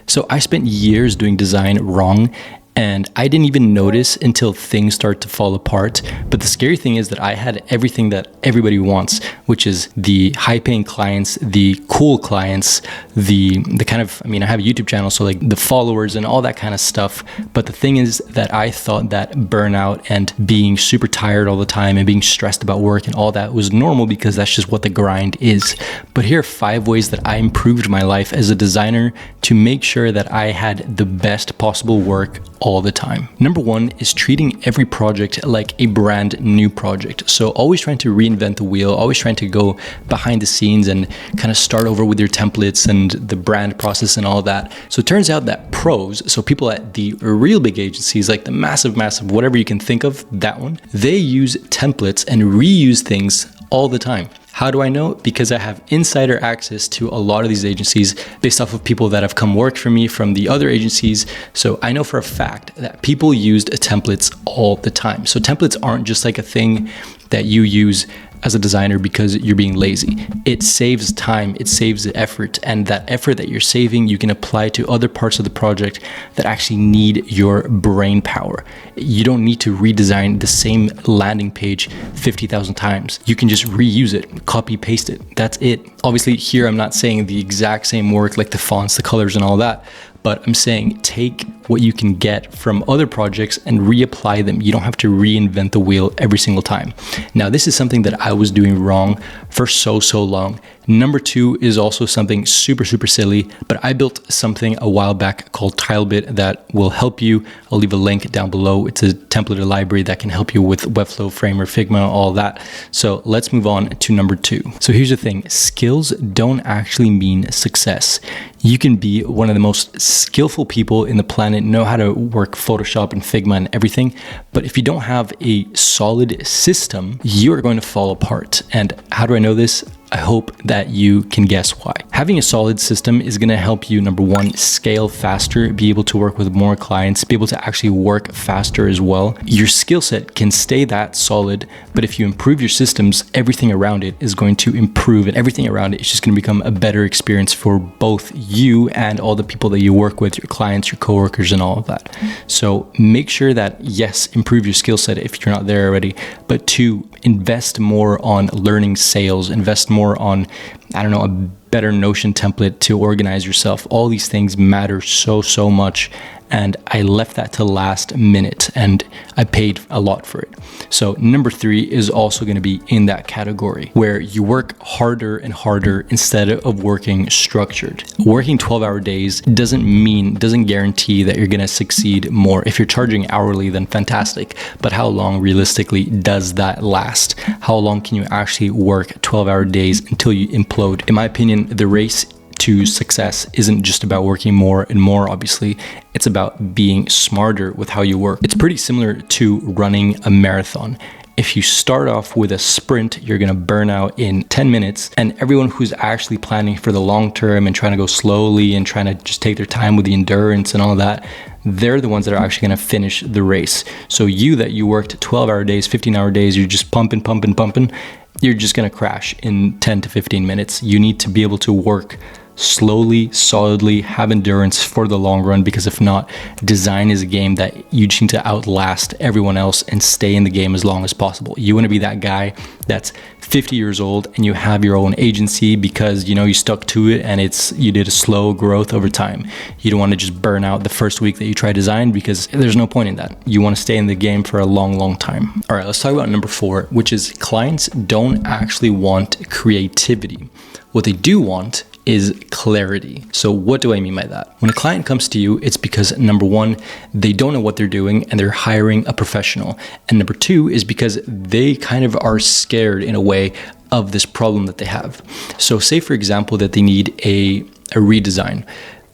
So I spent years doing design wrong, and I didn't even notice until things start to fall apart. But the scary thing is that I had everything that everybody wants, which is the high-paying clients, the cool clients, the kind of, I have a YouTube channel, so like the followers and all that kind of stuff. But the thing is that I thought that burnout and being super tired all the time and being stressed about work and all that was normal because that's just what the grind is. But here are 5 ways that I improved my life as a designer to make sure that I had the best possible work all the time. Number 1 is treating every project like a brand new project. So always trying to reinvent the wheel, always trying to go behind the scenes and kind of start over with your templates and the brand process and all that. So it turns out that pros, so people at the real big agencies, like the massive, whatever you can think of, that one, they use templates and reuse things all the time. How do I know? Because I have insider access to a lot of these agencies based off of people that have come work for me from the other agencies. So I know for a fact that people used templates all the time. So templates aren't just like a thing that you use as a designer because you're being lazy. It saves time, it saves the effort, and that effort that you're saving, you can apply to other parts of the project that actually need your brain power. You don't need to redesign the same landing page 50,000 times. You can just reuse it, copy, paste it. That's it. Obviously here I'm not saying the exact same work, like the fonts, the colors and all that, but I'm saying take what you can get from other projects and reapply them. You don't have to reinvent the wheel every single time. Now, this is something that I was doing wrong for so long. Number 2 is also something super silly, but I built something a while back called Tilebit that will help you. I'll leave a link down below. It's a template library that can help you with Webflow, Framer, Figma, all that. So let's move on to number 2. So here's the thing, skills don't actually mean success. You can be one of the most skillful people in the planet, know how to work Photoshop and Figma and everything, but if you don't have a solid system, you are going to fall apart. And how do I know this? I hope that you can guess why. Having a solid system is going to help you, number 1, scale faster, be able to work with more clients, be able to actually work faster as well. Your skill set can stay that solid, but if you improve your systems, everything around it is going to improve, and everything around it is just going to become a better experience for both you and all the people that you work with, your clients, your coworkers, and all of that. So make sure that, yes, improve your skill set if you're not there already, but 2, invest more on learning sales, invest more on, a better Notion template to organize yourself. All these things matter so much, and I left that to last minute and I paid a lot for it. So number 3 is also going to be in that category where you work harder and harder instead of working structured. Working 12-hour days doesn't guarantee that you're going to succeed more. If you're charging hourly, then fantastic, but how long realistically does that last? How long can you actually work 12-hour days until you implode? In my opinion, the race to success isn't just about working more and more, obviously. It's about being smarter with how you work. It's pretty similar to running a marathon. If you start off with a sprint, you're gonna burn out in 10 minutes, and everyone who's actually planning for the long term and trying to go slowly and trying to just take their time with the endurance and all that, they're the ones that are actually gonna finish the race. So you worked 12-hour days, 15-hour days, you're just pumping, you're just gonna crash in 10 to 15 minutes. You need to be able to work slowly, solidly, have endurance for the long run, because if not, design is a game that you just need to outlast everyone else and stay in the game as long as possible. You want to be that guy that's 50 years old and you have your own agency because you stuck to it and you did a slow growth over time. You don't want to just burn out the first week that you try design, because there's no point in that. You want to stay in the game for a long time. All right, let's talk about number 4, which is clients don't actually want creativity. What they do want is clarity. So what do I mean by that? When a client comes to you, it's because number 1, they don't know what they're doing and they're hiring a professional. And number 2 is because they kind of are scared in a way of this problem that they have. So say, for example, that they need a redesign.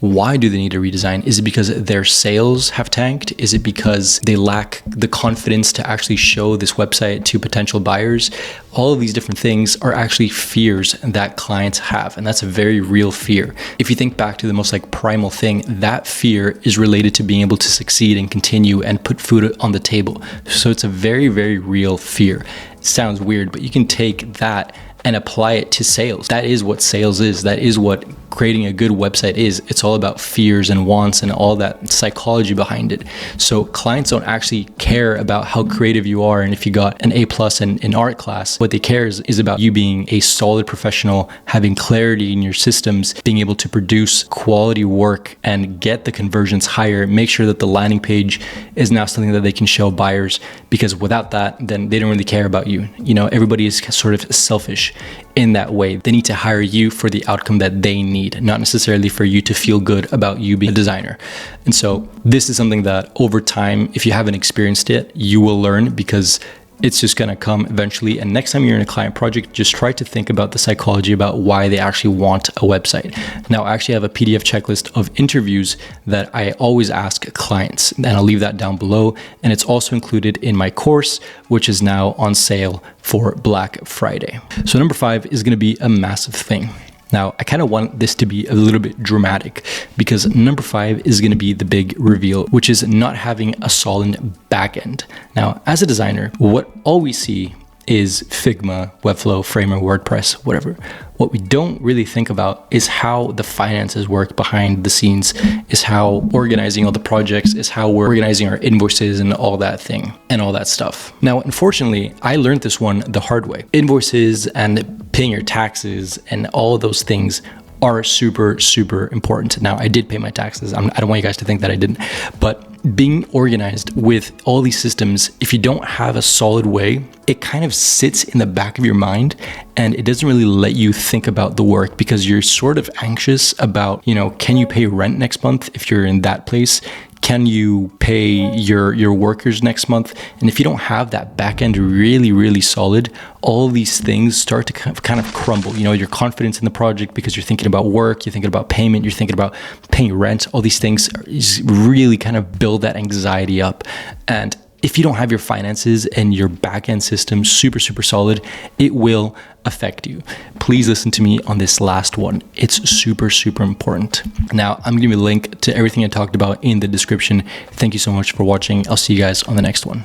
Why do they need a redesign? Is it because their sales have tanked? Is it because they lack the confidence to actually show this website to potential buyers? All of these different things are actually fears that clients have, and that's a very real fear. If you think back to the most primal thing, that fear is related to being able to succeed and continue and put food on the table. So it's a very real fear. It sounds weird, but you can take that and apply it to sales. That is what sales is. That is what creating a good website is. It's all about fears and wants and all that psychology behind it. So clients don't actually care about how creative you are and if you got an A+ in art class. What they care is about you being a solid professional, having clarity in your systems, being able to produce quality work and get the conversions higher, make sure that the landing page is now something that they can show buyers, because without that, then they don't really care about you. You know, everybody is sort of selfish in that way. They need to hire you for the outcome that they need, not necessarily for you to feel good about you being a designer. And so this is something that over time, if you haven't experienced it, you will learn, because it's just going to come eventually. And next time you're in a client project, just try to think about the psychology about why they actually want a website. Now, I actually have a PDF checklist of interviews that I always ask clients, and I'll leave that down below. And it's also included in my course, which is now on sale for Black Friday. So number 5 is going to be a massive thing. Now, I kind of want this to be a little bit dramatic, because number 5 is going to be the big reveal, which is not having a solid backend. Now, as a designer, all we see is Figma, Webflow, Framer, WordPress, whatever. What we don't really think about is how the finances work behind the scenes, is how organizing all the projects, is how we're organizing our invoices and all that thing and all that stuff. Now, unfortunately, I learned this one the hard way. Invoices and paying your taxes and all those things are super, super important. Now, I did pay my taxes. I don't want you guys to think that I didn't, but being organized with all these systems, if you don't have a solid way, it kind of sits in the back of your mind and it doesn't really let you think about the work, because you're sort of anxious about, you know, can you pay rent next month if you're in that place? Can you pay your workers next month? And if you don't have that back end really, really solid, all these things start to kind of crumble. You know, your confidence in the project, because you're thinking about work, you're thinking about payment, you're thinking about paying rent, all these things really kind of build that anxiety up. And if you don't have your finances and your back-end system super, super solid, it will affect you. Please listen to me on this last one. It's super, super important. Now, I'm gonna give you a link to everything I talked about in the description. Thank you so much for watching. I'll see you guys on the next one.